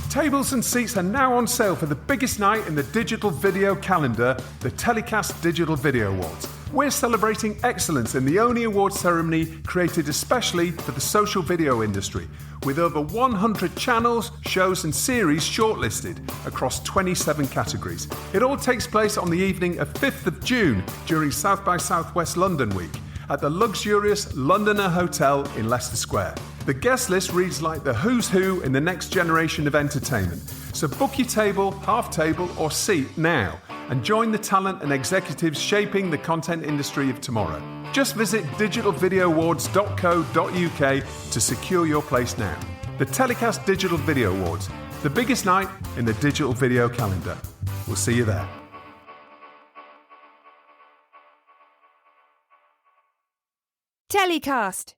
Tables and seats are now on sale for the biggest night in the digital video calendar, the TellyCast Digital Video Awards. We're celebrating excellence in the only award ceremony created especially for the social video industry, with over 100 channels, shows and series shortlisted across 27 categories. It all takes place on the evening of 5th of June during South by Southwest London Week at the luxurious Londoner Hotel in Leicester Square. The guest list reads like the who's who in the next generation of entertainment. So book your table, half table or seat now and join the talent and executives shaping the content industry of tomorrow. Just visit digitalvideoawards.co.uk to secure your place now. The TellyCast Digital Video Awards, the biggest night in the digital video calendar. We'll see you there. TellyCast.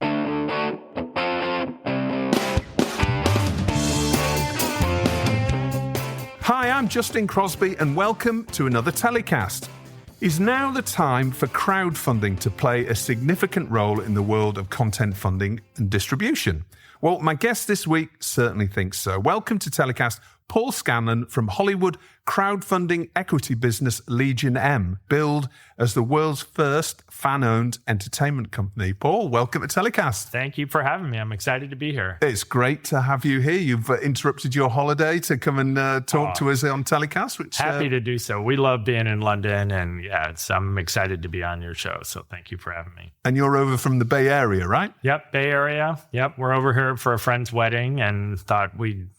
Hi, I'm Justin Crosby and welcome to another TellyCast. Is now the time for crowdfunding to play a significant role in the world of content funding and distribution? Well, my guest this week certainly thinks so. Welcome to TellyCast, Paul Scanlan from Hollywood crowdfunding equity business Legion M, billed as the world's first fan-owned entertainment company. Paul, welcome to TellyCast. Thank you for having me. I'm excited to be here. It's great to have you here. You've interrupted your holiday to come and talk to us on TellyCast. Which happy to do so. We love being in London, and I'm excited to be on your show. So thank you for having me. And you're over from the Bay Area, right? Yep, Bay Area. Yep, we're over here for a friend's wedding, and thought we'd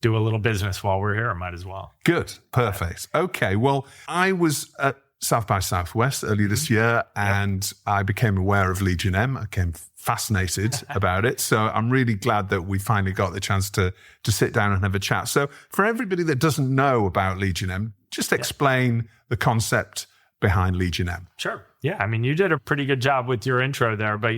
do a little business while we're here. Might as well. Good. Perfect. Okay. Well, I was at South by Southwest earlier this year and I became aware of Legion M. I became fascinated about it. So I'm really glad that we finally got the chance to sit down and have a chat. So for everybody that doesn't know about Legion M, just explain the concept behind Legion M. Sure. Yeah. I mean, you did a pretty good job with your intro there, but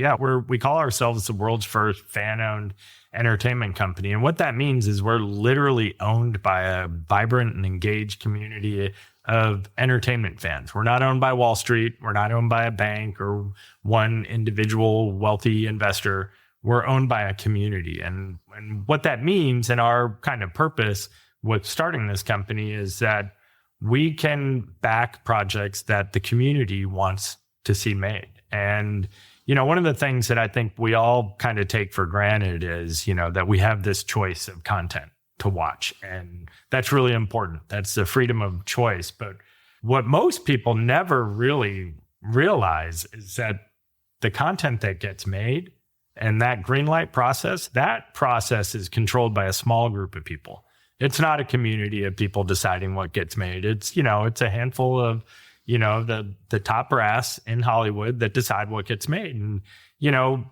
we call ourselves the world's first fan-owned entertainment company. And what that means is we're literally owned by a vibrant and engaged community of entertainment fans. We're not owned by Wall Street. We're not owned by a bank or one individual wealthy investor. We're owned by a community. And what that means and our kind of purpose with starting this company is that we can back projects that the community wants to see made. And one of the things that I think we all kind of take for granted is, that we have this choice of content to watch. And that's really important. That's the freedom of choice. But what most people never really realize is that the content that gets made and that green light process, that process is controlled by a small group of people. It's not a community of people deciding what gets made. It's, it's a handful of the top brass in Hollywood that decide what gets made. And,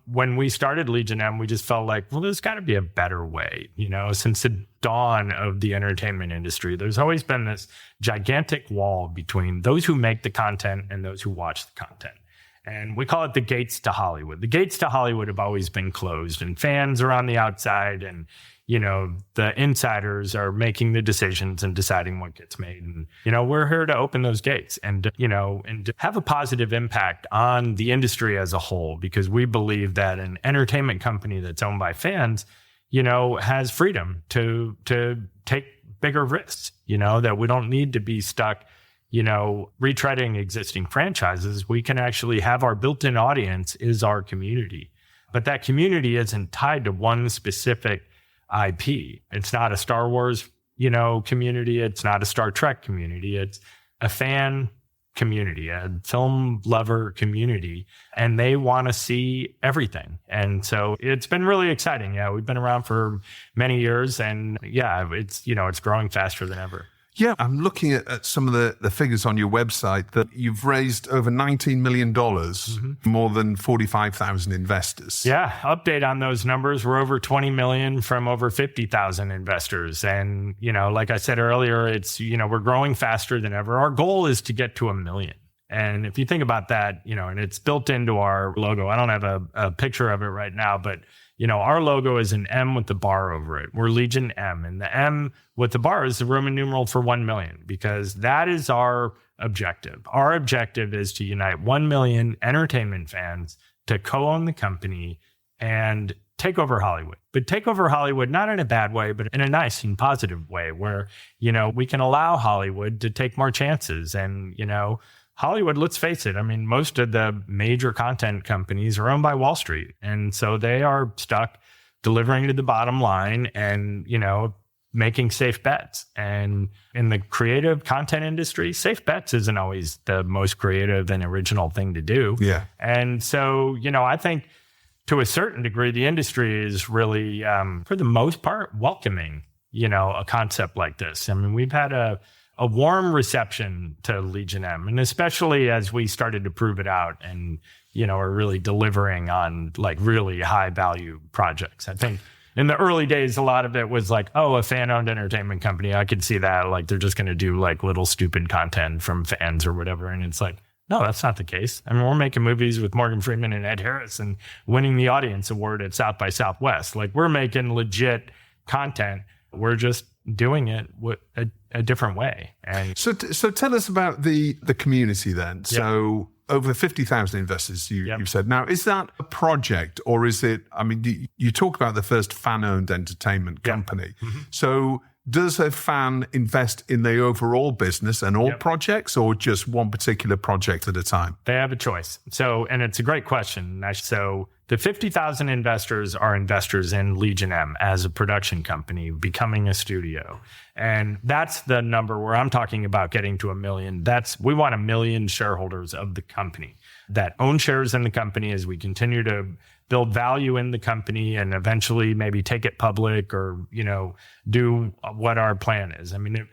when we started Legion M, we just felt like, well, there's got to be a better way. Since the dawn of the entertainment industry, there's always been this gigantic wall between those who make the content and those who watch the content. And we call it the gates to Hollywood. The gates to Hollywood have always been closed and fans are on the outside and, the insiders are making the decisions and deciding what gets made. And, we're here to open those gates and to have a positive impact on the industry as a whole, because we believe that an entertainment company that's owned by fans, has freedom to take bigger risks, that we don't need to be stuck, retreading existing franchises. We can actually have our built-in audience is our community, but that community isn't tied to one specific IP. It's not a Star Wars, community. It's not a Star Trek community. It's a fan community, a film lover community, and they want to see everything. And so it's been really exciting. Yeah, we've been around for many years and it's growing faster than ever. Yeah, I'm looking at some of the figures on your website that you've raised over $19 million, more than 45,000 investors. Yeah, update on those numbers. We're over 20 million from over 50,000 investors. And, like I said earlier, it's, we're growing faster than ever. Our goal is to get to 1 million. And if you think about that, and it's built into our logo. I don't have a picture of it right now, but our logo is an M with the bar over it. We're Legion M. And the M with the bar is the Roman numeral for 1 million, because that is our objective. Our objective is to unite 1 million entertainment fans to co-own the company and take over Hollywood, but take over Hollywood, not in a bad way, but in a nice and positive way where, we can allow Hollywood to take more chances. And, Hollywood, let's face it, I mean, most of the major content companies are owned by Wall Street. And so they are stuck delivering to the bottom line and, making safe bets. And in the creative content industry, safe bets isn't always the most creative and original thing to do. Yeah. And so, I think to a certain degree, the industry is really, for the most part, welcoming, a concept like this. I mean, we've had a warm reception to Legion M, and especially as we started to prove it out and, are really delivering on like really high value projects. I think in the early days, a lot of it was like, a fan-owned entertainment company. I could see that. Like, they're just going to do like little stupid content from fans or whatever. And it's like, no, that's not the case. I mean, we're making movies with Morgan Freeman and Ed Harris and winning the audience award at South by Southwest. Like, we're making legit content. We're just doing it a different way. And so tell us about the community then. Yep. So over 50,000 investors, you've said. Now, is that a project or is it, I mean, you talk about the first fan-owned entertainment company. Yep. Mm-hmm. So does a fan invest in the overall business and all projects or just one particular project at a time? They have a choice. So, and it's a great question. So the 50,000 investors are investors in Legion M as a production company, becoming a studio. And that's the number where I'm talking about getting to 1 million. We want 1 million shareholders of the company that own shares in the company as we continue to build value in the company and eventually maybe take it public or, do what our plan is. I mean,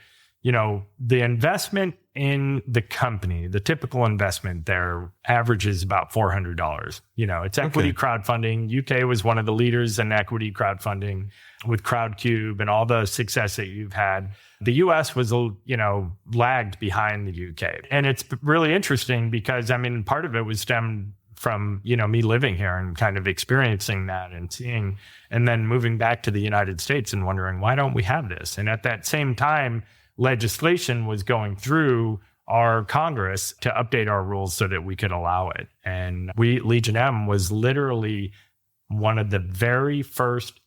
the investment in the company, the typical investment there averages about $400. It's equity crowdfunding. UK was one of the leaders in equity crowdfunding with Crowdcube and all the success that you've had. The US was, lagged behind the UK. And it's really interesting because, I mean, part of it was stemmed from, me living here and kind of experiencing that and seeing, and then moving back to the United States and wondering, why don't we have this? And at that same time, legislation was going through our Congress to update our rules so that we could allow it. And Legion M was literally one of the very first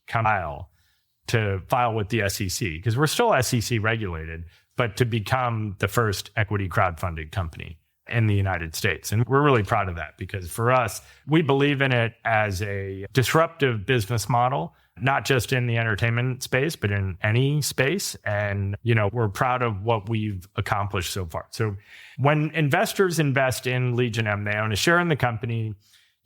to file with the SEC, because we're still SEC regulated, but to become the first equity crowdfunding company in the United States. And we're really proud of that because for us, we believe in it as a disruptive business model, not just in the entertainment space, but in any space. And, we're proud of what we've accomplished so far. So when investors invest in Legion M, they own a share in the company.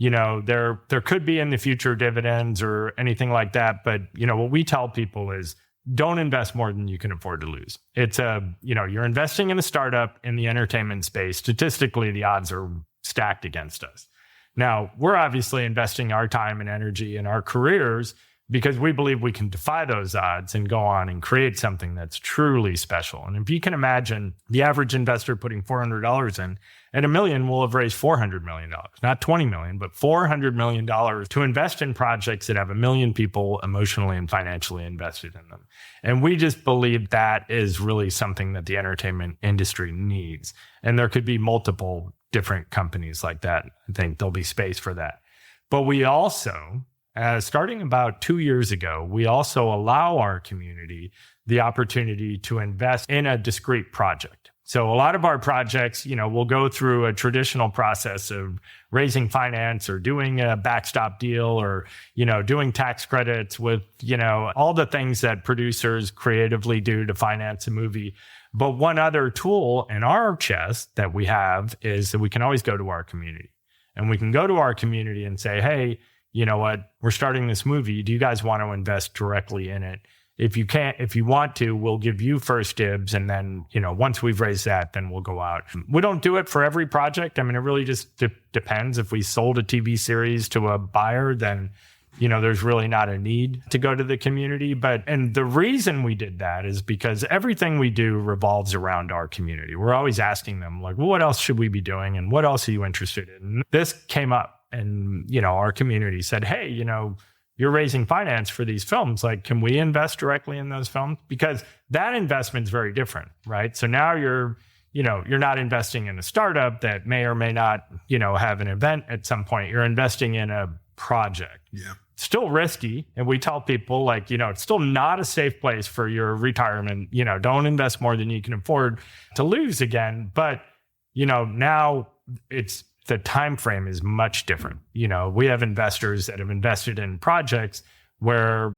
There could be in the future dividends or anything like that. But, what we tell people is don't invest more than you can afford to lose. It's you're investing in a startup in the entertainment space. Statistically, the odds are stacked against us. Now, we're obviously investing our time and energy in our careers because we believe we can defy those odds and go on and create something that's truly special. And if you can imagine the average investor putting $400 in, at $1 million, we'll have raised $400 million, not $20 million, but $400 million to invest in projects that have 1 million people emotionally and financially invested in them. And we just believe that is really something that the entertainment industry needs. And there could be multiple different companies like that. I think there'll be space for that. But we also, starting about 2 years ago, we also allow our community the opportunity to invest in a discrete project. So a lot of our projects, will go through a traditional process of raising finance or doing a backstop deal or, doing tax credits with, all the things that producers creatively do to finance a movie. But one other tool in our chest that we have is that we can always go to our community. And we can go to our community and say, hey, you know what, we're starting this movie. Do you guys want to invest directly in it? If you want to, we'll give you first dibs. And then, once we've raised that, then we'll go out. We don't do it for every project. I mean, it really just depends. If we sold a TV series to a buyer, then, there's really not a need to go to the community. And the reason we did that is because everything we do revolves around our community. We're always asking them like, well, what else should we be doing? And what else are you interested in? And this came up and, our community said, hey, you're raising finance for these films. Like, can we invest directly in those films? Because that investment's very different, right? So now you're not investing in a startup that may or may not, have an event at some point. You're investing in a project. Yeah. still risky. And we tell people like, it's still not a safe place for your retirement. Don't invest more than you can afford to lose again. But, now the time frame is much different. We have investors that have invested in projects where,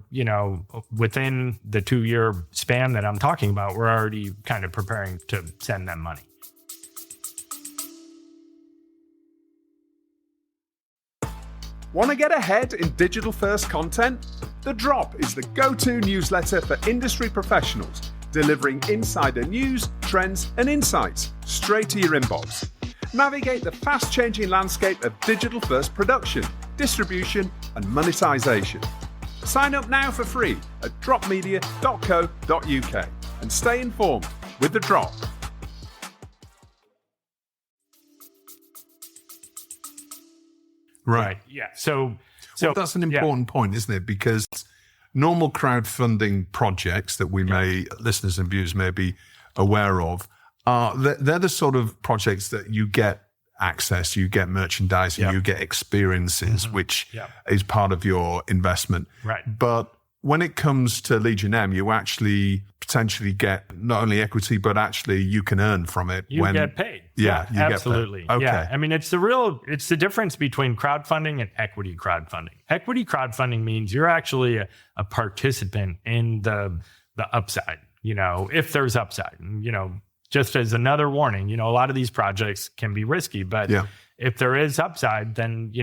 within the 2-year span that I'm talking about, we're already kind of preparing to send them money. Want to get ahead in digital-first content? The Drop is the go-to newsletter for industry professionals, delivering insider news, trends, and insights straight to your inbox. Navigate the fast-changing landscape of digital-first production, distribution, and monetization. Sign up now for free at dropmedia.co.uk and stay informed with The Drop. Right. Yeah. So that's an important point, isn't it? Because normal crowdfunding projects that listeners and viewers may be aware of, they're the sort of projects that you get access, you get merchandising, you get experiences, which is part of your investment. Right. But when it comes to Legion M, you actually potentially get not only equity, but actually you can earn from it. You get paid. Yeah, you absolutely. Get paid. Okay. Yeah. I mean, it's the difference between crowdfunding and equity crowdfunding. Equity crowdfunding means you're actually a participant in the upside, if there's upside. And, just as another warning, a lot of these projects can be risky, but if there is upside, then,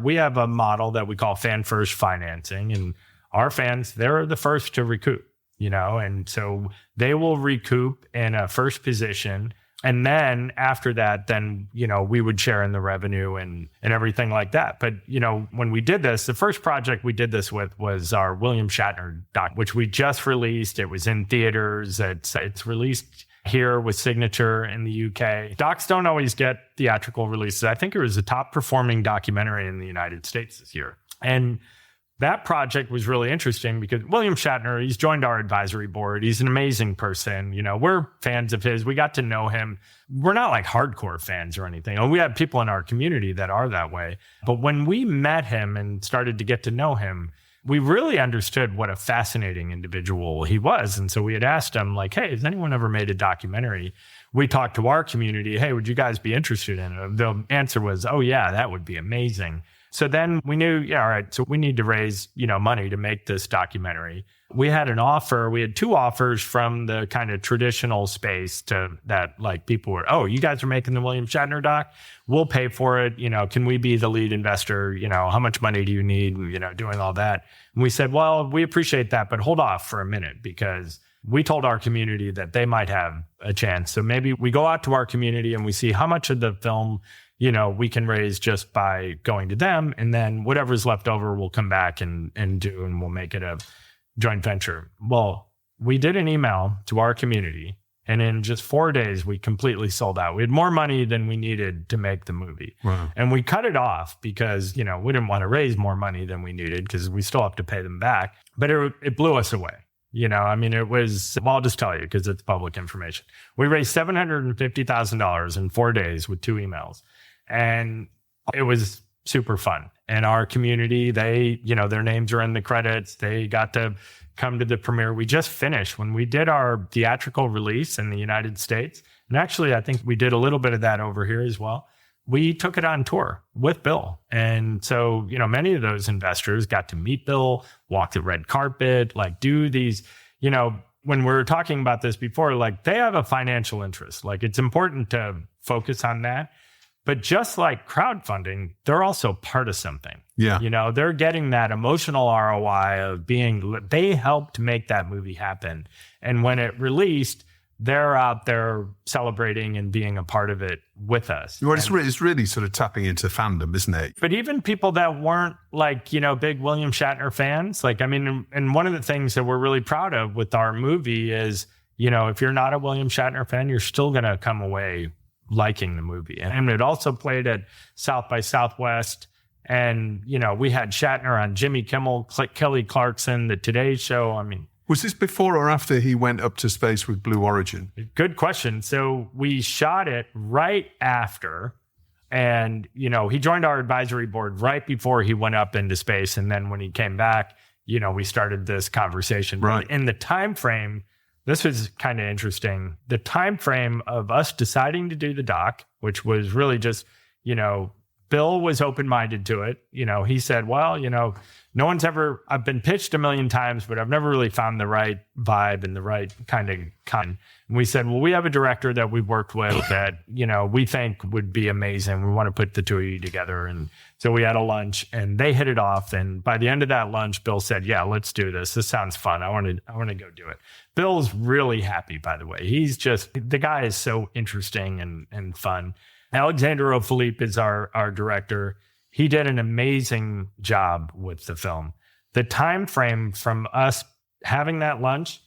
we have a model that we call fan first financing, and our fans, they're the first to recoup, and so they will recoup in a first position. And then after that, then, we would share in the revenue and everything like that. But, when we did this, the first project we did this with was our William Shatner doc, which we just released. It was in theaters. It's released here with Signature in the UK. Docs don't always get theatrical releases. I think it was the top performing documentary in the United States this year. And that project was really interesting because William Shatner, he's joined our advisory board. He's an amazing person. We're fans of his. We got to know him. We're not like hardcore fans or anything. We have people in our community that are that way. But when we met him and started to get to know him, we really understood what a fascinating individual he was. And so we had asked him like, hey, has anyone ever made a documentary? We talked to our community. Hey, would you guys be interested in it? The answer was, oh yeah, that would be amazing. So then we knew, all right, so we need to raise, money to make this documentary. We had an offer. We had 2 offers from the kind of traditional space to that, like people were, oh, you guys are making the William Shatner doc? We'll pay for it. Can we be the lead investor? How much money do you need? Doing all that. And we said, well, we appreciate that, but hold off for a minute because we told our community that they might have a chance. So maybe we go out to our community and we see how much of the film we can raise just by going to them. And then whatever's left over, we'll come back and we'll make it a joint venture. Well, we did an email to our community, and in just 4 days, we completely sold out. We had more money than we needed to make the movie. Wow. And we cut it off because, we didn't want to raise more money than we needed because we still have to pay them back. But it blew us away. It was, well, I'll just tell you because it's public information. We raised $750,000 in 4 days with 2 emails. And it was super fun. And our community, they, their names are in the credits. They got to come to the premiere. We just finished when we did our theatrical release in the United States. And actually, I think we did a little bit of that over here as well. We took it on tour with Bill. And so, many of those investors got to meet Bill, walk the red carpet, like do these, when we were talking about this before, like they have a financial interest. Like it's important to focus on that. But just like crowdfunding, they're also part of something. Yeah. They're getting that emotional ROI of they helped make that movie happen. And when it released, they're out there celebrating and being a part of it with us. Well, it's really sort of tapping into fandom, isn't it? But even people that weren't like, big William Shatner fans, and one of the things that we're really proud of with our movie is, if you're not a William Shatner fan, you're still going to come away liking the movie. And it also played at South by Southwest. And, we had Shatner on Jimmy Kimmel, Kelly Clarkson, the Today Show. Was this before or after he went up to space with Blue Origin? Good question. So we shot it right after. And, he joined our advisory board right before he went up into space. And then when he came back, we started this conversation. Right. But in the time frame, this was kind of interesting. The time frame of us deciding to do the doc, which was really just, Bill was open-minded to it. He said, well, no one's ever, I've been pitched a million times, but I've never really found the right vibe and the right kind of content. And we said, well, we have a director that we've worked with that, we think would be amazing. We want to put the two of you together. And so we had a lunch and they hit it off. And by the end of that lunch, Bill said, yeah, let's do this. This sounds fun. I want to go do it. Bill's really happy, by the way. The guy is so interesting and fun. Alexander O'Philippe is our director. He did an amazing job with the film. The time frame from us having that lunch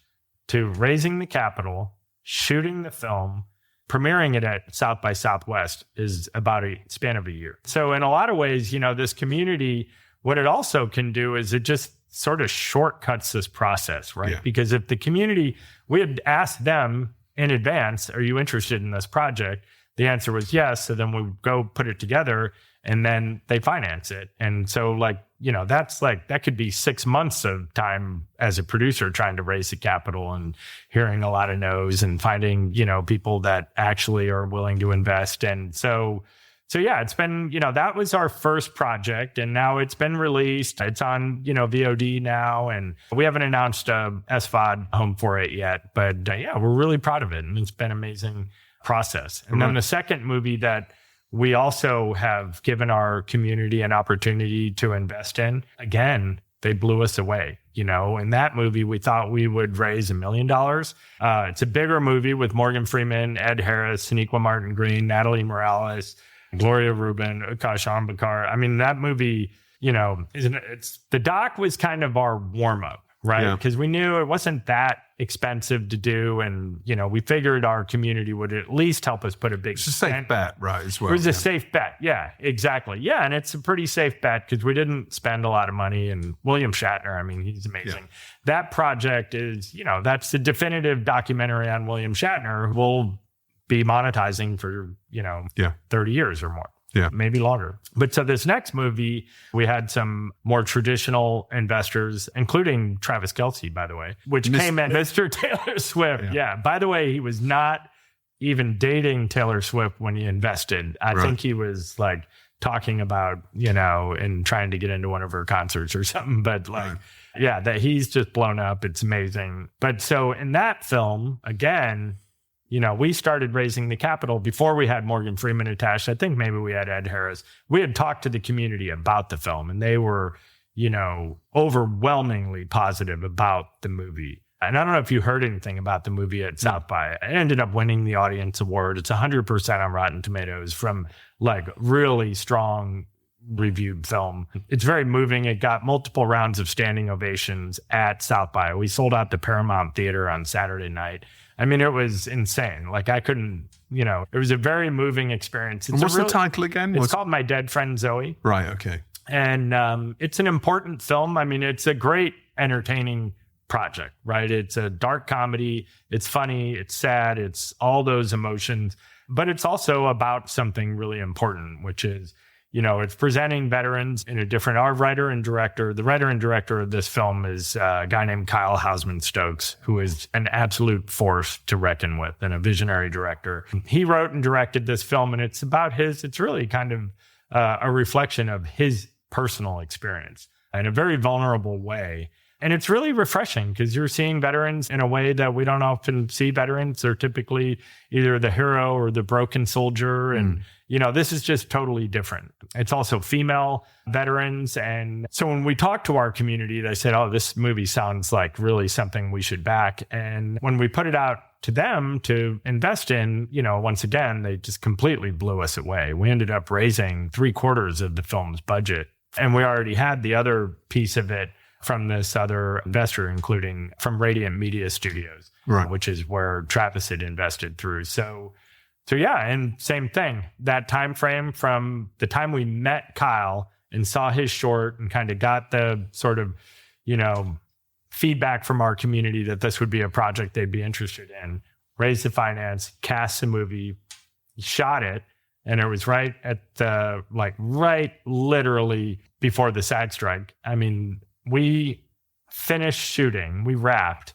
to raising the capital, shooting the film, premiering it at South by Southwest is about a span of a year. So in a lot of ways, this community, what it also can do is it just sort of shortcuts this process, right? Yeah. Because if the community, we had asked them in advance, are you interested in this project? The answer was yes. So then we go put it together and then they finance it. And so that could be 6 months of time as a producer trying to raise the capital and hearing a lot of no's and finding, people that actually are willing to invest. And so yeah, it's been, that was our first project and now it's been released. It's on, VOD now and we haven't announced a SVOD home for it yet, but yeah, we're really proud of it and it's been amazing process. And then the second movie that we also have given our community an opportunity to invest in, again, they blew us away. In that movie, we thought we would raise $1 million. It's a bigger movie with Morgan Freeman, Ed Harris, Sonequa Martin Green, Natalie Morales, Gloria Rubin, Akash Ambakar. I mean, that movie, the doc was kind of our warm up, right? Because we knew it wasn't that expensive to do. And, we figured our community would at least help us put a big... It's a safe bet, right, as well. It was a safe bet. Yeah, exactly. Yeah, and it's a pretty safe bet because we didn't spend a lot of money. And William Shatner, I mean, he's amazing. Yeah. That project is, that's the definitive documentary on William Shatner. We'll be monetizing for, 30 years or more. Yeah. Maybe longer. But so this next movie, we had some more traditional investors, including Travis Kelce, by the way, which came in. Mr. Taylor Swift. Yeah. By the way, he was not even dating Taylor Swift when he invested. I think he was talking about, and trying to get into one of her concerts or something. But that he's just blown up. It's amazing. But so in that film, again, we started raising the capital before we had Morgan Freeman attached. I think maybe we had Ed Harris. We had talked to the community about the film and they were, overwhelmingly positive about the movie. And I don't know if you heard anything about the movie at South by. It ended up winning the audience award. It's 100% on Rotten Tomatoes from really strong reviewed film. It's very moving. It got multiple rounds of standing ovations at South by. We sold out the Paramount Theater on Saturday night. I mean, it was insane. I couldn't, it was a very moving experience. What's the title again? It's called My Dead Friend Zoe. Right, okay. And it's an important film. I mean, it's a great, entertaining project, right? It's a dark comedy. It's funny. It's sad. It's all those emotions. But it's also about something really important, which is, it's presenting veterans in a different the writer and director of this film is a guy named Kyle Hausman Stokes, who is an absolute force to reckon with and a visionary director. He wrote and directed this film, and it's really kind of a reflection of his personal experience in a very vulnerable way. And it's really refreshing because you're seeing veterans in a way that we don't often see veterans. They're typically either the hero or the broken soldier. And, this is just totally different. It's also female veterans. And so when we talked to our community, they said, oh, this movie sounds like really something we should back. And when we put it out to them to invest in, once again, they just completely blew us away. We ended up raising 3/4 of the film's budget. And we already had the other piece of it from this other investor, including from Radiant Media Studios, which is where Travis had invested through. So yeah, and same thing. That time frame from the time we met Kyle and saw his short and kind of got the sort of, feedback from our community that this would be a project they'd be interested in, raised the finance, cast the movie, shot it, And it was right at right literally before the SAG strike. I mean, we finished shooting, we wrapped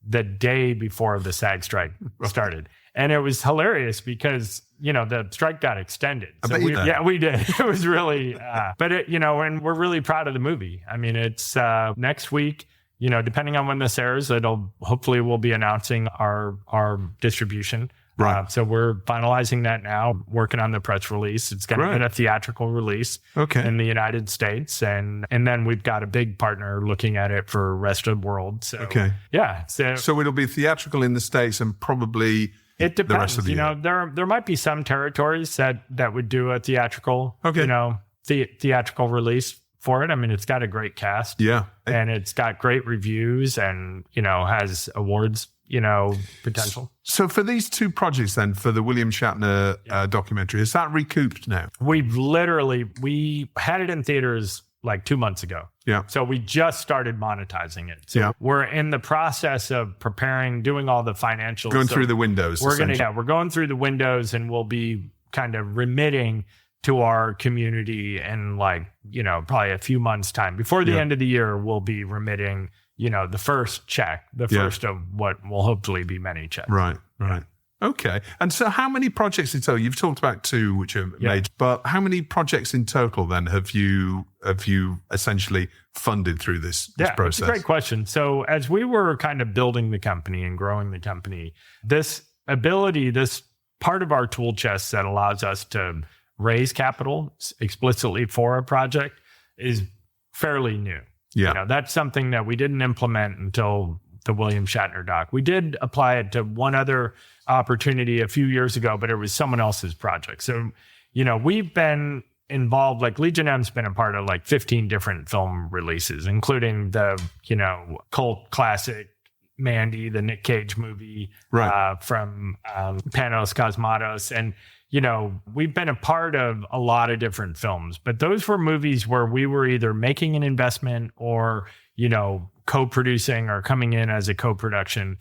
the day before the SAG strike started. And it was hilarious because, the strike got extended. So we did. It was really, and we're really proud of the movie. I mean, it's next week, depending on when this airs, we'll be announcing our distribution. Right. So we're finalizing that now, working on the press release. It's going to be a theatrical release in the United States. And then we've got a big partner looking at it for rest of the world. So, yeah. So it'll be theatrical in the States and probably it depends. The rest of the year. There might be some territories that would do a theatrical, theatrical release for it. I mean, it's got a great cast. Yeah. And it's got great reviews and, has awards, potential. So for these two projects then, for the William Shatner documentary, is that recouped now? We had it in theaters like 2 months ago. Yeah. So we just started monetizing it. So we're in the process of preparing, doing all the financials. Going through the windows. We're going through the windows and we'll be kind of remitting to our community in probably a few months' time. Before the end of the year, we'll be remitting, the first check, the first of what will hopefully be many checks. Right. Okay. And so how many projects in total? You've talked about 2 which are made, but how many projects in total then have you essentially funded through this process? It's a great question. So as we were kind of building the company and growing the company, this part of our tool chest that allows us to raise capital explicitly for a project is fairly new. Yeah. That's something that we didn't implement until the William Shatner doc. We did apply it to one other opportunity a few years ago, but it was someone else's project. So, we've been involved, Legion M's been a part of 15 different film releases, including the, cult classic Mandy, the Nick Cage movie from Panos Cosmatos. And, we've been a part of a lot of different films, but those were movies where we were either making an investment or, co-producing or coming in as a co-production.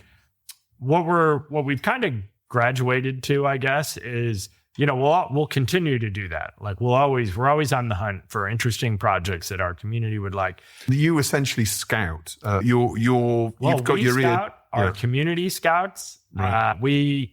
What we've kind of graduated to, I guess, is, we'll continue to do that. We're always on the hunt for interesting projects that our community would like. You essentially scout. Our community scouts. Right.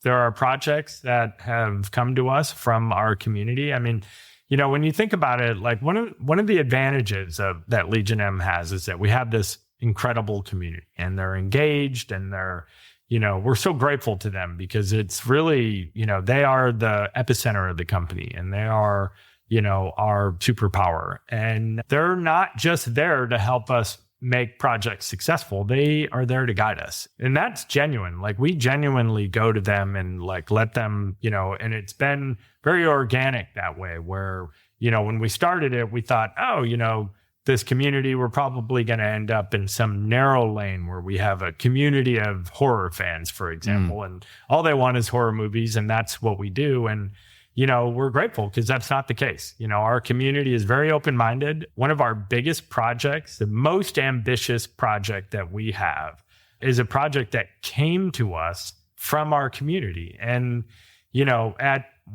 There are projects that have come to us from our community. I mean, when you think about it, one of the advantages that Legion M has is that we have this incredible community and they're engaged and they're, we're so grateful to them because it's really, they are the epicenter of the company and they are, our superpower. And they're not just there to help us make projects successful. They are there to guide us. And that's genuine. We genuinely go to them and let them, and it's been very organic that way where, when we started it, we thought, this community, we're probably going to end up in some narrow lane where we have a community of horror fans, for example, and all they want is horror movies. And that's what we do. And, we're grateful because that's not the case. Our community is very open-minded. One of our biggest projects, the most ambitious project that we have, is a project that came to us from our community. And,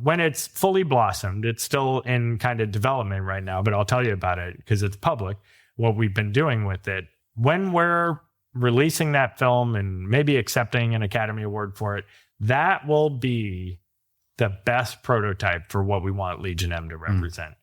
when it's fully blossomed, it's still in kind of development right now, but I'll tell you about it because it's public, what we've been doing with it. When we're releasing that film and maybe accepting an Academy Award for it, that will be the best prototype for what we want Legion M to represent,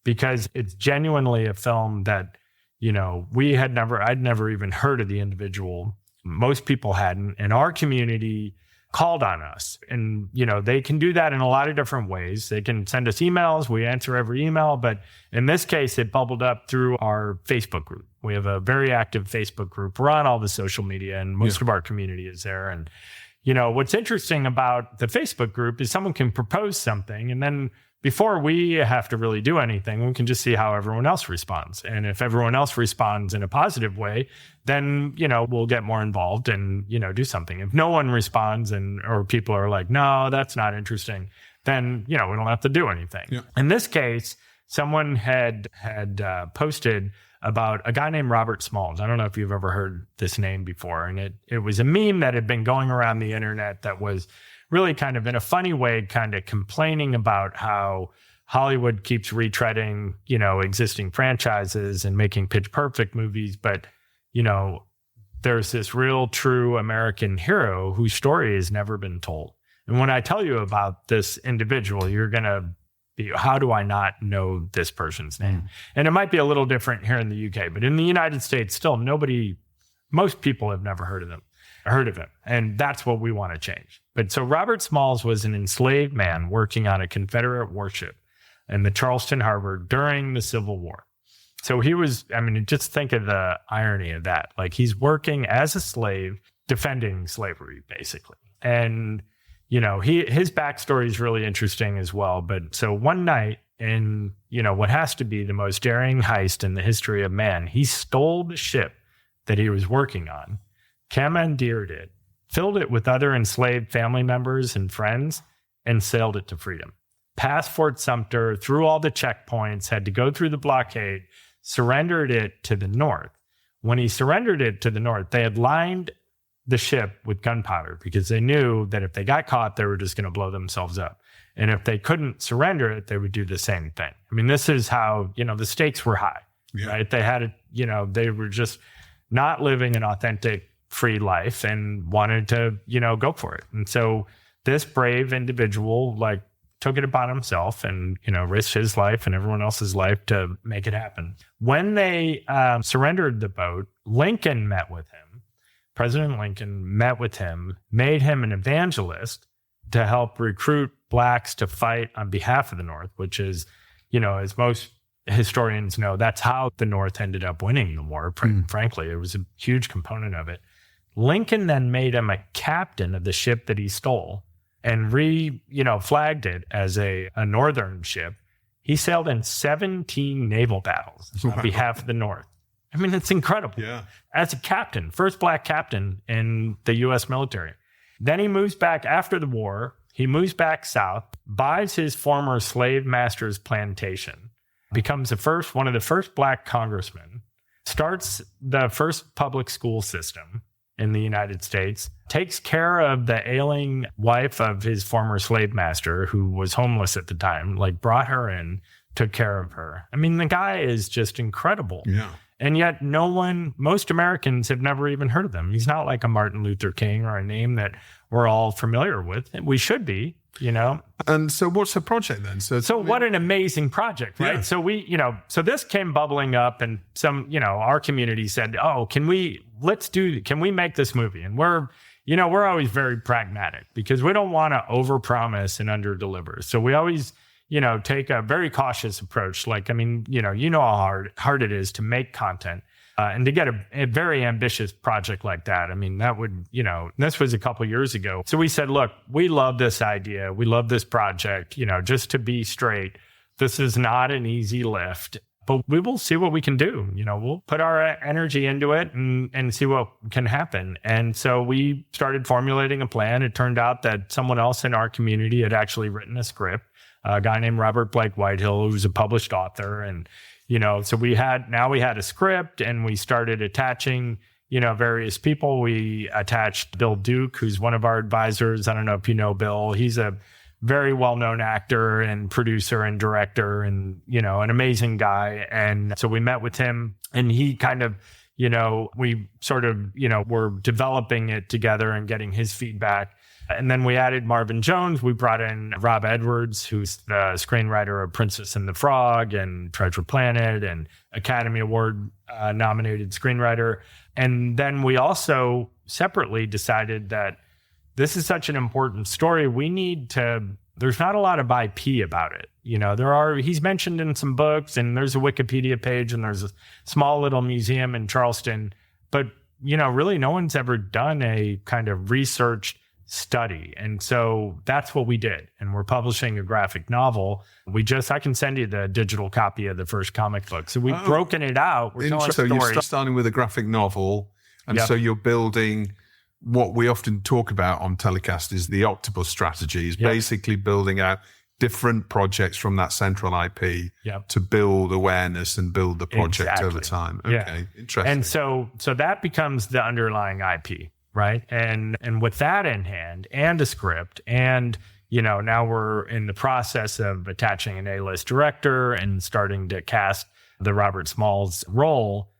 because it's genuinely a film that, I'd never even heard of the individual. Most people hadn't, and our community called on us. And, they can do that in a lot of different ways. They can send us emails. We answer every email. But in this case, it bubbled up through our Facebook group. We have a very active Facebook group. We're on all the social media and most of our community is there. And, what's interesting about the Facebook group is someone can propose something and then before we have to really do anything, we can just see how everyone else responds. And if everyone else responds in a positive way, then, we'll get more involved and, do something. If no one responds or people are like, no, that's not interesting, then, we don't have to do anything. Yeah. In this case, someone had posted about a guy named Robert Smalls. I don't know if you've ever heard this name before. And it was a meme that had been going around the internet that was really kind of in a funny way, kind of complaining about how Hollywood keeps retreading, existing franchises and making pitch perfect movies. But, there's this real true American hero whose story has never been told. And when I tell you about this individual, you're going to be, how do I not know this person's name? And it might be a little different here in the UK, but in the United States, still most people have never heard of him. And that's what we want to change. But so Robert Smalls was an enslaved man working on a Confederate warship in the Charleston Harbor during the Civil War. So he was, just think of the irony of that. Like, he's working as a slave, defending slavery, basically. And, his backstory is really interesting as well. But so one night in, what has to be the most daring heist in the history of man, he stole the ship that he was working on, commandeered it, filled it with other enslaved family members and friends, and sailed it to freedom. Passed Fort Sumter, through all the checkpoints, had to go through the blockade, surrendered it to the North. When he surrendered it to the North, they had lined the ship with gunpowder because they knew that if they got caught, they were just going to blow themselves up. And if they couldn't surrender it, they would do the same thing. This is how, the stakes were high, right? They had they were just not living an authentic, free life and wanted to, go for it. And so this brave individual, took it upon himself and, risked his life and everyone else's life to make it happen. When they surrendered the boat, Lincoln met with him. President Lincoln met with him, made him an evangelist to help recruit blacks to fight on behalf of the North, which is, as most historians know, that's how the North ended up winning the war. Frankly, it was a huge component of it. Lincoln then made him a captain of the ship that he stole and flagged it as a northern ship. He sailed in 17 naval battles on behalf of the North. It's incredible. Yeah. As a captain, first black captain in the U.S. military. Then he moves back after the war. He moves back south, buys his former slave master's plantation, becomes one of the first black congressmen, starts the first public school system in the United States, takes care of the ailing wife of his former slave master, who was homeless at the time, brought her in, took care of her. The guy is just incredible. Yeah. And yet most Americans have never even heard of him. He's not like a Martin Luther King or a name that we're all familiar with. We should be, And so what's the project then? So what an amazing project, right? Yeah. So so this came bubbling up and our community said, oh, can we make this movie? And we're always very pragmatic because we don't want to overpromise and underdeliver. So we always take a very cautious approach. How hard it is to make content and to get a very ambitious project like that. That would, this was a couple years ago. So we said, look, we love this idea. We love this project. Just to be straight, this is not an easy lift, but we will see what we can do. We'll put our energy into it and see what can happen. And so we started formulating a plan. It turned out that someone else in our community had actually written a script. A guy named Robert Blake Whitehill, who's a published author. And, so we had a script and we started attaching, various people. We attached Bill Duke, who's one of our advisors. I don't know if you know Bill. He's a very well-known actor and producer and director and, an amazing guy. And so we met with him and he kind of, we sort of, were developing it together and getting his feedback. And then we added Marvin Jones. We brought in Rob Edwards, who's the screenwriter of Princess and the Frog and Treasure Planet and Academy Award nominated screenwriter. And then we also separately decided that this is such an important story. There's not a lot of IP about it. He's mentioned in some books and there's a Wikipedia page and there's a small little museum in Charleston. But, really no one's ever done a kind of researched study. And so that's what we did. And we're publishing a graphic novel. I can send you the digital copy of the first comic book. So we've broken it out. We're telling so stories. You're starting with a graphic novel. And so you're building what we often talk about on TellyCast is the octopus strategy, is basically building out different projects from that central IP to build awareness and build the project over time. Okay, interesting. And so that becomes the underlying IP. right? And with that in hand and a script and, now we're in the process of attaching an A-list director and starting to cast the Robert Smalls role,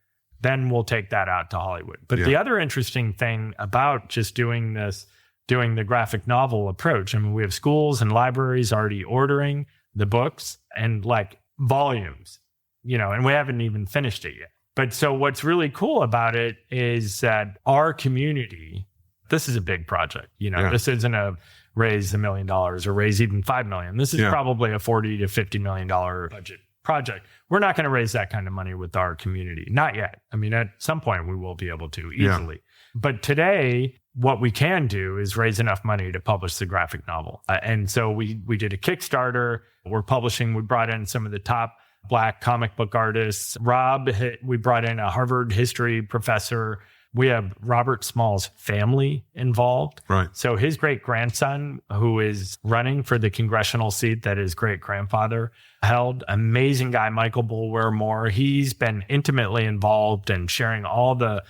then we'll take that out to Hollywood. But the other interesting thing about just doing the graphic novel approach, I mean, we have schools and libraries already ordering the books and like volumes, and we haven't even finished it yet. But so what's really cool about it is that our community, this is a big project. This isn't a raise $1 million or raise even $5 million. This is probably a $40 to $50 million budget project. We're not going to raise that kind of money with our community. Not yet. I mean, at some point we will be able to easily. Yeah. But today, what we can do is raise enough money to publish the graphic novel. And so we did a Kickstarter. We're publishing. We brought in some of the top Black comic book artists. We brought in a Harvard history professor. We have Robert Smalls' family involved. Right. So his great-grandson, who is running for the congressional seat that his great-grandfather held, amazing guy, Michael Bulwer Moore. He's been intimately involved and sharing all the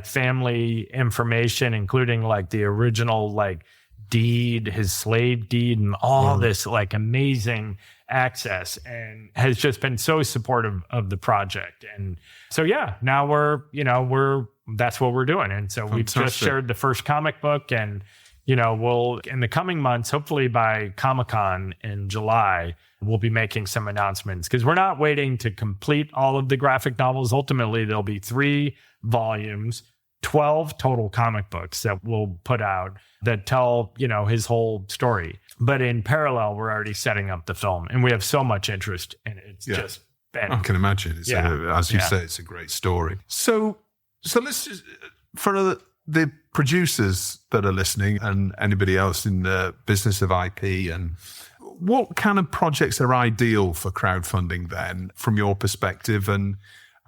family information, including the original deed, his slave deed, and all this amazing access, and has just been so supportive of the project. And so, now that's what we're doing. And so we've just shared the first comic book, and, we'll, in the coming months, hopefully by Comic-Con in July, we'll be making some announcements, because we're not waiting to complete all of the graphic novels. Ultimately, there'll be 3 volumes, 12 total comic books that we'll put out that tell, his whole story. But in parallel, we're already setting up the film, and we have so much interest in it. It's just been, I can imagine. It's as you say, it's a great story. So let's just, for the producers that are listening and anybody else in the business of IP, and what kind of projects are ideal for crowdfunding then, from your perspective? And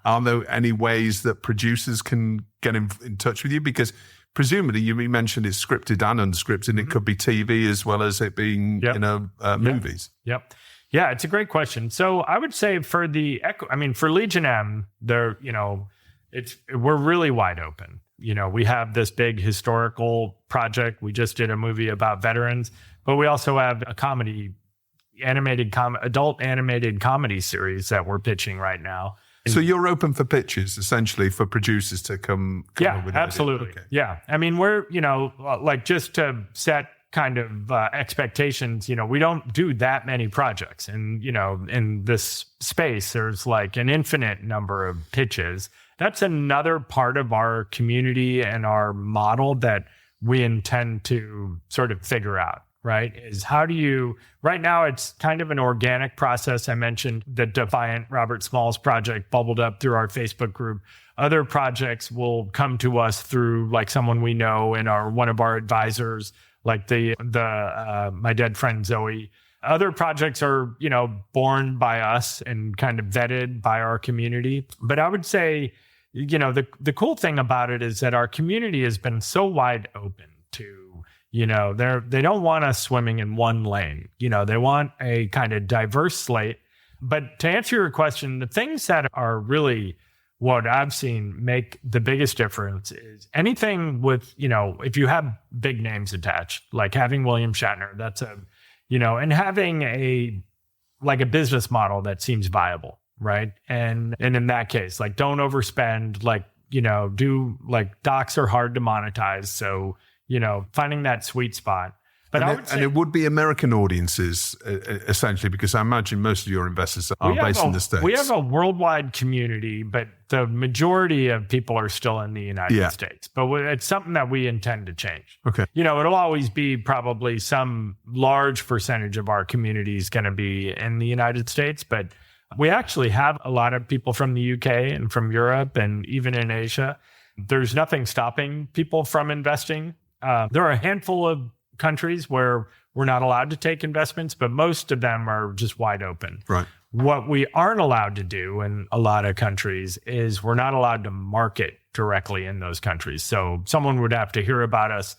are there any ways that producers can get in touch with you? Because presumably you mentioned it's scripted and unscripted, and it could be TV as well as it being, movies. Yep. Yeah, it's a great question. So I would say for for Legion M, we're really wide open. We have this big historical project. We just did a movie about veterans, but we also have a adult animated comedy series that we're pitching right now. So you're open for pitches, essentially, for producers to come up with absolutely. Okay. Yeah. I mean, we're, just to set kind of expectations, we don't do that many projects. And, in this space, there's an infinite number of pitches. That's another part of our community and our model that we intend to sort of figure out. Right? Is right now it's kind of an organic process. I mentioned the Defiant Robert Smalls project bubbled up through our Facebook group. Other projects will come to us through someone we know and one of our advisors, like my dead friend Zoe. Other projects are, born by us and kind of vetted by our community. But I would say, the cool thing about it is that our community has been so wide open to, they don't want us swimming in one lane. They want a kind of diverse slate. But to answer your question, the things that are really what I've seen make the biggest difference is anything with, if you have big names attached, like having William Shatner, that's and having a business model that seems viable, right? And in that case, don't overspend, docs are hard to monetize. So, finding that sweet spot. But and it would be American audiences, essentially, because I imagine most of your investors are based in the States. We have a worldwide community, but the majority of people are still in the United States. But it's something that we intend to change. Okay. It'll always be probably some large percentage of our community is going to be in the United States, but we actually have a lot of people from the UK and from Europe and even in Asia. There's nothing stopping people from investing. There are a handful of countries where we're not allowed to take investments, but most of them are just wide open. Right. What we aren't allowed to do in a lot of countries is we're not allowed to market directly in those countries. So someone would have to hear about us,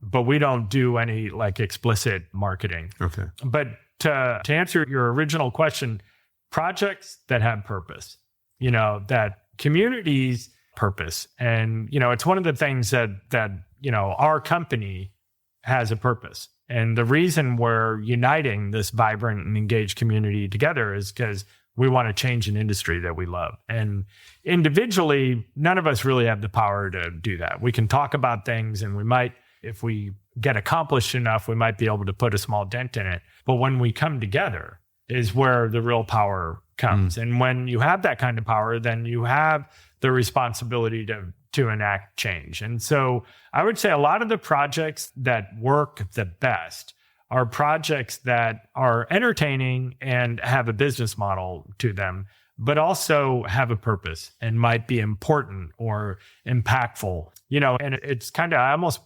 but we don't do any explicit marketing. Okay. But to answer your original question, projects that have purpose, that communities purpose. And, it's one of the things that our company has a purpose. And the reason we're uniting this vibrant and engaged community together is because we want to change an industry that we love. And individually, none of us really have the power to do that. We can talk about things, and we might, if we get accomplished enough, we might be able to put a small dent in it. But when we come together is where the real power comes. And when you have that kind of power, then you have the responsibility to enact change. And so I would say a lot of the projects that work the best are projects that are entertaining and have a business model to them, but also have a purpose and might be important or impactful. And it's kind of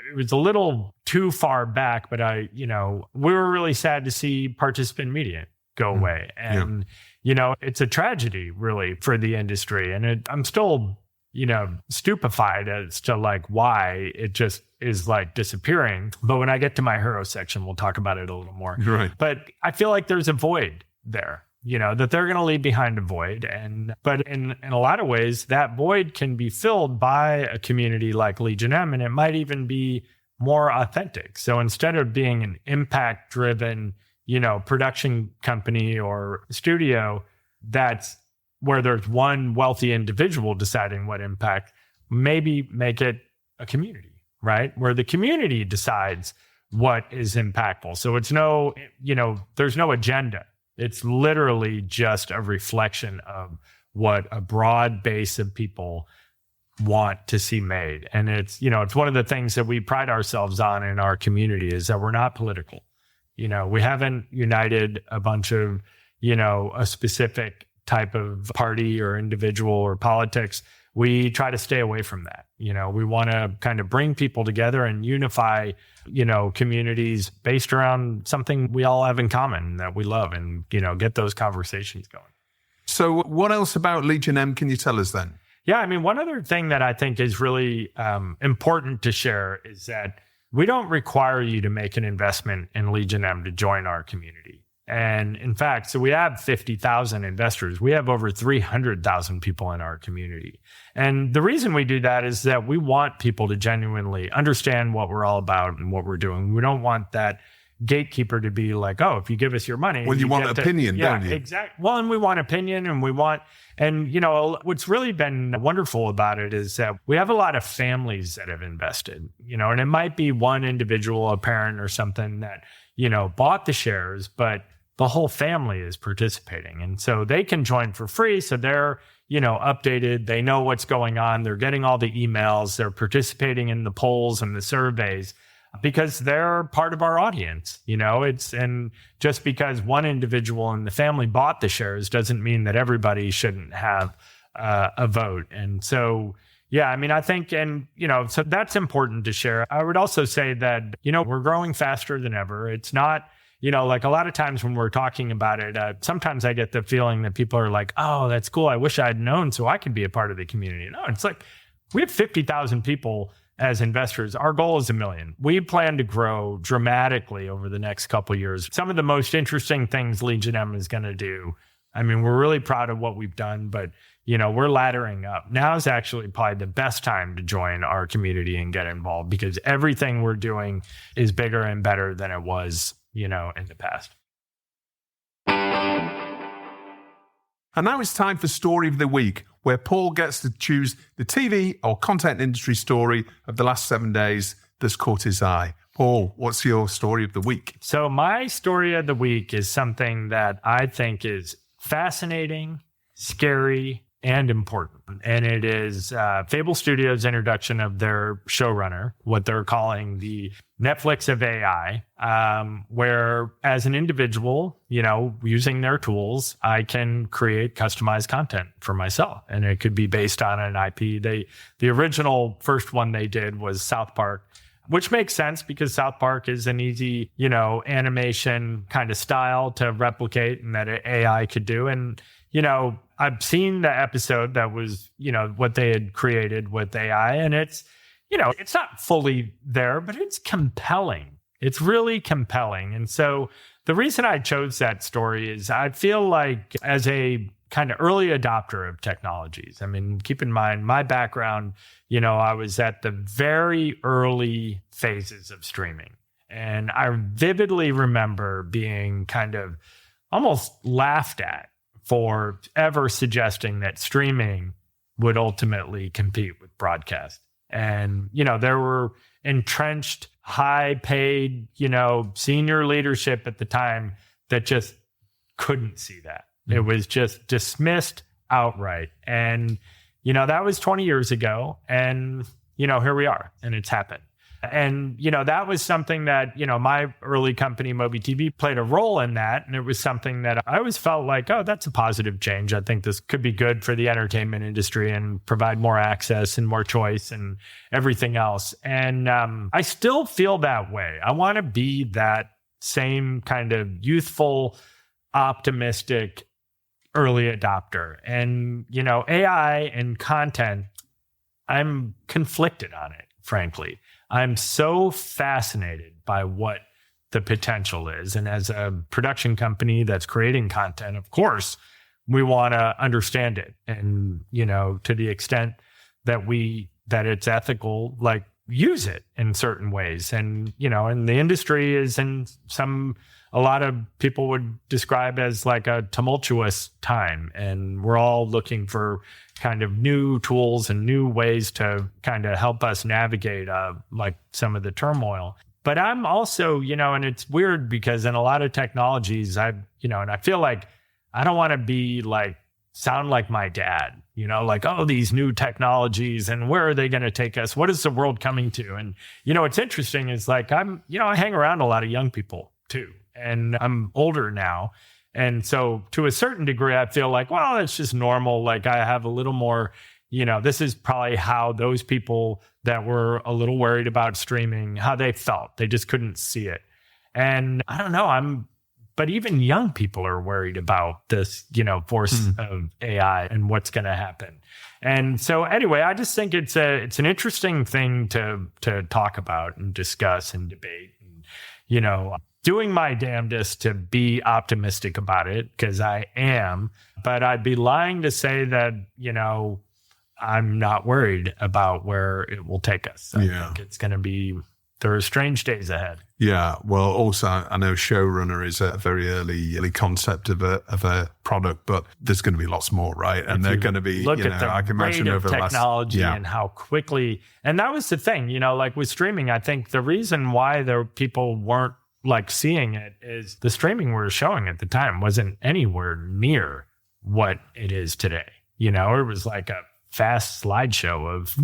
it was a little too far back, but we were really sad to see participant media go away. And, it's a tragedy really for the industry. And I'm still, stupefied as to why it just is disappearing. But when I get to my hero section, we'll talk about it a little more. Right. But I feel like there's a void there, that they're going to leave behind a void. But in a lot of ways, that void can be filled by a community like Legion M, and it might even be more authentic. So instead of being an impact driven, production company or studio, that's where there's one wealthy individual deciding what impact, maybe make it a community, right? Where the community decides what is impactful. So it's there's no agenda. It's literally just a reflection of what a broad base of people want to see made. And it's one of the things that we pride ourselves on in our community is that we're not political. We haven't united a bunch of, a specific type of party or individual or politics. We try to stay away from that. We want to kind of bring people together and unify, communities based around something we all have in common that we love, and, get those conversations going. So what else about Legion M can you tell us then? Yeah, one other thing that I think is really important to share is that we don't require you to make an investment in Legion M to join our community. And in fact, so we have 50,000 investors. We have over 300,000 people in our community. And the reason we do that is that we want people to genuinely understand what we're all about and what we're doing. We don't want that gatekeeper to be like, oh, if you give us your money. Well, you want opinion, don't you? Exactly. Well, and we want opinion, and what's really been wonderful about it is that we have a lot of families that have invested, and it might be one individual, a parent or something that, bought the shares, but the whole family is participating. And so they can join for free. So they're, updated. They know what's going on. They're getting all the emails. They're participating in the polls and the surveys because they're part of our audience. And just because one individual in the family bought the shares doesn't mean that everybody shouldn't have a vote. And so, yeah, I think, so that's important to share. I would also say that, we're growing faster than ever. It's not, a lot of times when we're talking about it, sometimes I get the feeling that people are like, oh, that's cool. I wish I'd known so I could be a part of the community. No, it's like we have 50,000 people as investors. Our goal is 1 million. We plan to grow dramatically over the next couple of years. Some of the most interesting things Legion M is going to do. We're really proud of what we've done, but we're laddering up. Now is actually probably the best time to join our community and get involved because everything we're doing is bigger and better than it was, in the past. And now it's time for Story of the Week, where Paul gets to choose the TV or content industry story of the last 7 days that's caught his eye. Paul, what's your story of the week? So my story of the week is something that I think is fascinating, scary, and important. And it is Fable Studios' introduction of their showrunner, what they're calling the Netflix of AI, where as an individual, using their tools, I can create customized content for myself. And it could be based on an IP. The original first one they did was South Park, which makes sense because South Park is an easy, animation kind of style to replicate and that AI could do. And, I've seen the episode that was, what they had created with AI, and it's, it's not fully there, but it's compelling. It's really compelling. And so the reason I chose that story is I feel like as a kind of early adopter of technologies. I mean, keep in mind my background, I was at the very early phases of streaming. And I vividly remember being kind of almost laughed at for ever suggesting that streaming would ultimately compete with broadcast. And, there were entrenched, high paid, senior leadership at the time that just couldn't see that. It was just dismissed outright. And, that was 20 years ago. And, here we are, and it's happened. And, that was something that, my early company, MobiTV, played a role in that. And it was something that I always felt like, oh, that's a positive change. I think this could be good for the entertainment industry and provide more access and more choice and everything else. And I still feel that way. I want to be that same kind of youthful, optimistic early adopter. And, AI and content, I'm conflicted on it, frankly. I'm so fascinated by what the potential is. And as a production company that's creating content, of course, we want to understand it. And, to the extent that it's ethical, like use it in certain ways. And, and the industry is a lot of people would describe as like a tumultuous time. And we're all looking for kind of new tools and new ways to kind of help us navigate like some of the turmoil. But I'm also, and it's weird because in a lot of technologies, and I feel like I don't want to be like, sound like my dad, like, oh, these new technologies and where are they going to take us? What is the world coming to? And, what's interesting is like, I hang around a lot of young people too. And I'm older now. And so to a certain degree, I feel like, well, it's just normal. Like I have a little more, this is probably how those people that were a little worried about streaming, how they felt. They just couldn't see it. And I don't know, but even young people are worried about this, force of AI and what's going to happen. And so anyway, I just think it's an interesting thing to talk about and discuss and debate and, doing my damnedest to be optimistic about it because I am, but I'd be lying to say that, I'm not worried about where it will take us. I think it's going to be, there are strange days ahead. Yeah. Well, also, I know Showrunner is a very early concept of a product, but there's going to be lots more, right? And they're going to be, look at the rate of technology and how quickly, and that was the thing, like with streaming, I think the reason why people weren't like seeing it is the streaming we were showing at the time wasn't anywhere near what it is today. It was like a fast slideshow of,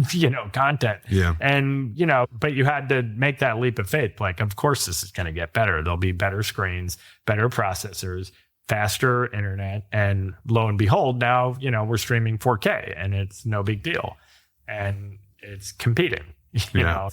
content. Yeah. And, but you had to make that leap of faith. Like, of course, this is going to get better. There'll be better screens, better processors, faster internet. And lo and behold, now, we're streaming 4K and it's no big deal. And it's competing, you know.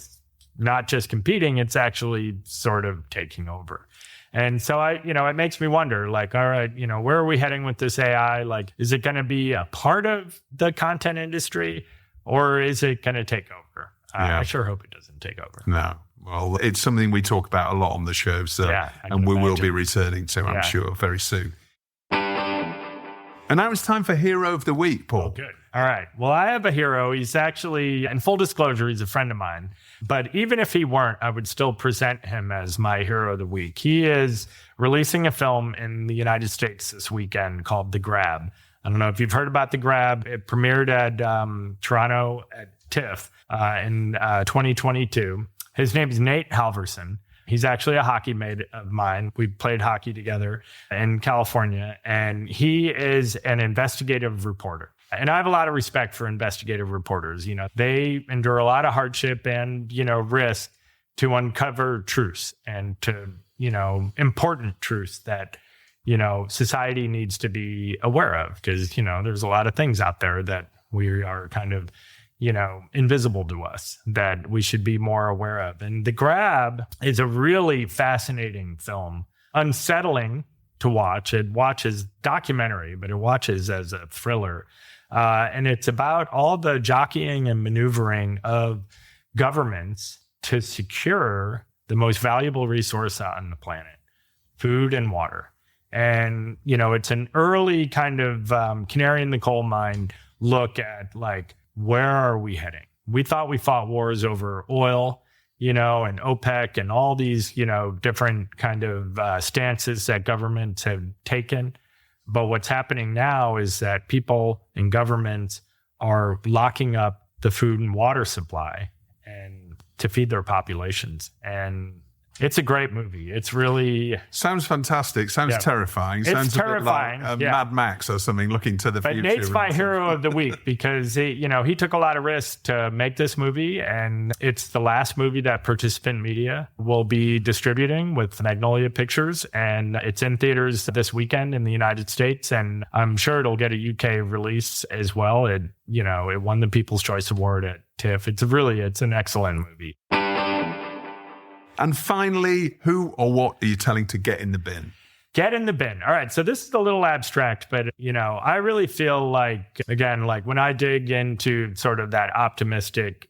Not just competing, it's actually sort of taking over. And so it makes me wonder, like, all right, where are we heading with this AI? Like, is it going to be a part of the content industry or is it going to take over? I sure hope it doesn't take over. No. Well, it's something we talk about a lot on the show. So, and we will be returning to, I'm sure, very soon. And now it's time for Hero of the Week, Paul. Oh, good. All right. Well, I have a hero. He's actually, in full disclosure, he's a friend of mine. But even if he weren't, I would still present him as my hero of the week. He is releasing a film in the United States this weekend called The Grab. I don't know if you've heard about The Grab. It premiered at Toronto at TIFF in 2022. His name is Nate Halverson. He's actually a hockey mate of mine. We played hockey together in California, and he is an investigative reporter. And I have a lot of respect for investigative reporters. They endure a lot of hardship and, risk to uncover truths and to, important truths that, society needs to be aware of because, there's a lot of things out there that we are kind of, invisible to us that we should be more aware of. And The Grab is a really fascinating film, unsettling to watch. It watches documentary, but it watches as a thriller. And it's about all the jockeying and maneuvering of governments to secure the most valuable resource on the planet, food and water. And, it's an early kind of canary in the coal mine look at like, where are we heading? We thought we fought wars over oil, and OPEC and all these, different kind of stances that governments have taken. But what's happening now is that people and governments are locking up the food and water supply and to feed their populations. And it's a great movie. It's really... Sounds fantastic. Sounds terrifying. It's Sounds terrifying. A bit like Mad Max or something, looking to the future. But Nate's my hero of the week because he took a lot of risks to make this movie, and it's the last movie that Participant Media will be distributing with Magnolia Pictures, and it's in theaters this weekend in the United States, and I'm sure it'll get a UK release as well. It won the People's Choice Award at TIFF. It's an excellent movie. And finally, who or what are you telling to get in the bin? Get in the bin. All right. So this is a little abstract, but, I really feel like, again, like when I dig into sort of that optimistic,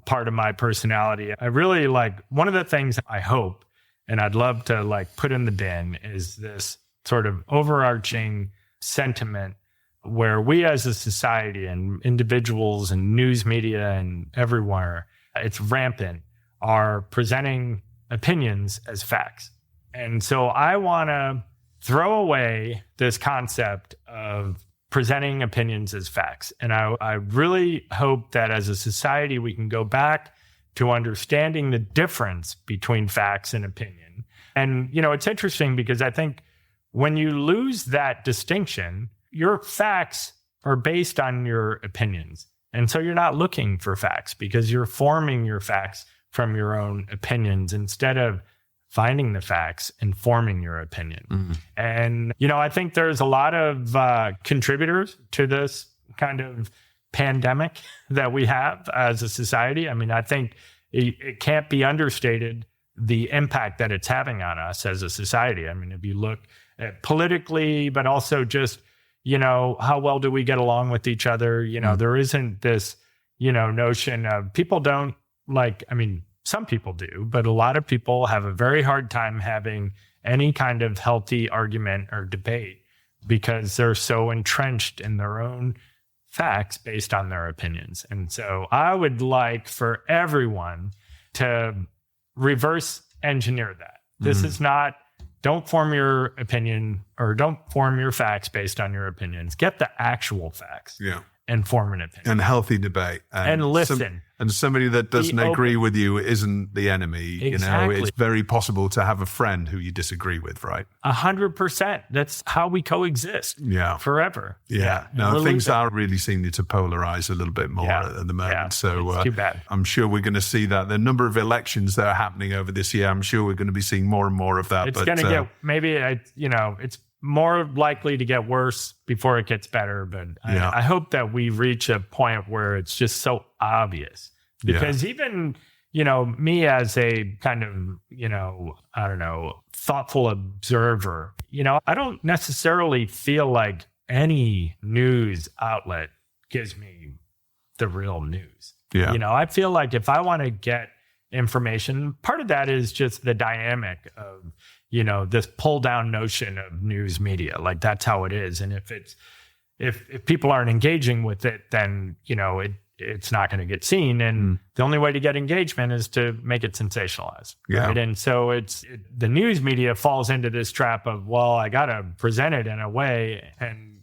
part of my personality, I really like one of the things I hope and I'd love to like put in the bin is this sort of overarching sentiment where we as a society and individuals and news media and everywhere, it's rampant, are presenting opinions as facts. And so I want to throw away this concept of presenting opinions as facts. And I really hope that as a society, we can go back to understanding the difference between facts and opinion. And, it's interesting because I think when you lose that distinction, your facts are based on your opinions. And so you're not looking for facts because you're forming your facts from your own opinions instead of finding the facts and forming your opinion. Mm-hmm. And, I think there's a lot of contributors to this kind of pandemic that we have as a society. I mean, I think it can't be understated the impact that it's having on us as a society. I mean, if you look at politically, but also just, how well do we get along with each other? There isn't this, notion of people don't some people do, but a lot of people have a very hard time having any kind of healthy argument or debate because they're so entrenched in their own facts based on their opinions. And so I would like for everyone to reverse engineer that. This is not, don't form your opinion or don't form your facts based on your opinions. Get the actual facts. Yeah. And form an opinion. And healthy debate. And listen. And somebody that doesn't agree with you isn't the enemy. Exactly. It's very possible to have a friend who you disagree with, right? 100%. That's how we coexist. Yeah. Forever. Yeah. No, things are really seeming to polarize a little bit more at the moment. Yeah. So it's too bad. I'm sure we're going to see that. The number of elections that are happening over this year, I'm sure we're going to be seeing more and more of that. It's going to get, maybe, it's more likely to get worse before it gets better. But I hope that we reach a point where it's just so obvious. Because even, me as a kind of, thoughtful observer, I don't necessarily feel like any news outlet gives me the real news. Yeah. I feel like if I want to get information, part of that is just the dynamic of, this pull down notion of news media. Like that's how it is. And if people aren't engaging with it, then, it's not going to get seen. And the only way to get engagement is to make it sensationalized. Yeah. Right. And so the news media falls into this trap of, well, I got to present it in a way. And,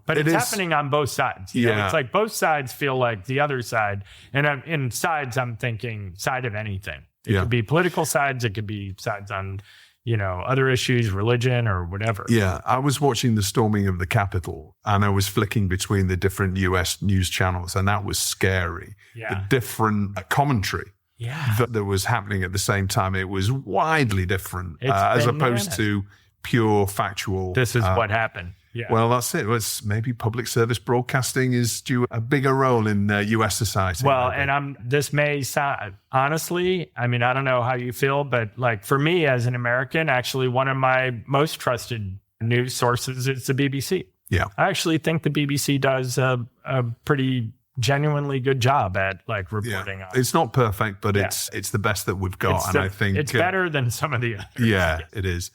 but it's happening on both sides. It's like both sides feel like the other side. And in sides, I'm thinking side of anything. It could be political sides. It could be sides on, other issues, religion or whatever. Yeah. I was watching the storming of the Capitol and I was flicking between the different US news channels and that was scary. Yeah. The different commentary that was happening at the same time. It was widely different as opposed to pure factual. This is what happened. Yeah. Well, that's it. It's maybe public service broadcasting is due a bigger role in U.S. society. Well, and this may sound, honestly, I mean, I don't know how you feel, but like for me as an American, actually one of my most trusted news sources is the BBC. Yeah. I actually think the BBC does a pretty genuinely good job at like reporting on. It's not perfect, but it's the best that we've got. I think it's better than some of the others. Yeah, it is.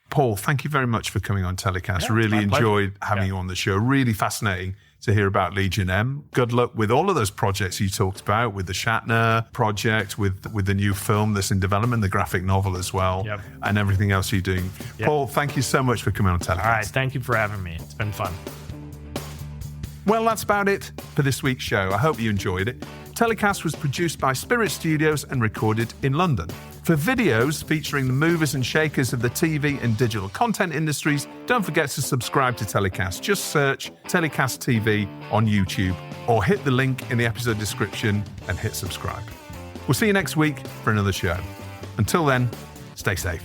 Paul, thank you very much for coming on TellyCast. Really enjoyed having you on the show. Really fascinating to hear about Legion M. Good luck with all of those projects you talked about, with the Shatner project, with the new film that's in development, the graphic novel as well, and everything else you're doing. Paul, thank you so much for coming on TellyCast. All right, thank you for having me. It's been fun. Well, that's about it for this week's show. I hope you enjoyed it. TellyCast was produced by Spirit Studios and recorded in London. For videos featuring the movers and shakers of the TV and digital content industries, don't forget to subscribe to TellyCast. Just search TellyCast TV on YouTube or hit the link in the episode description and hit subscribe. We'll see you next week for another show. Until then, stay safe.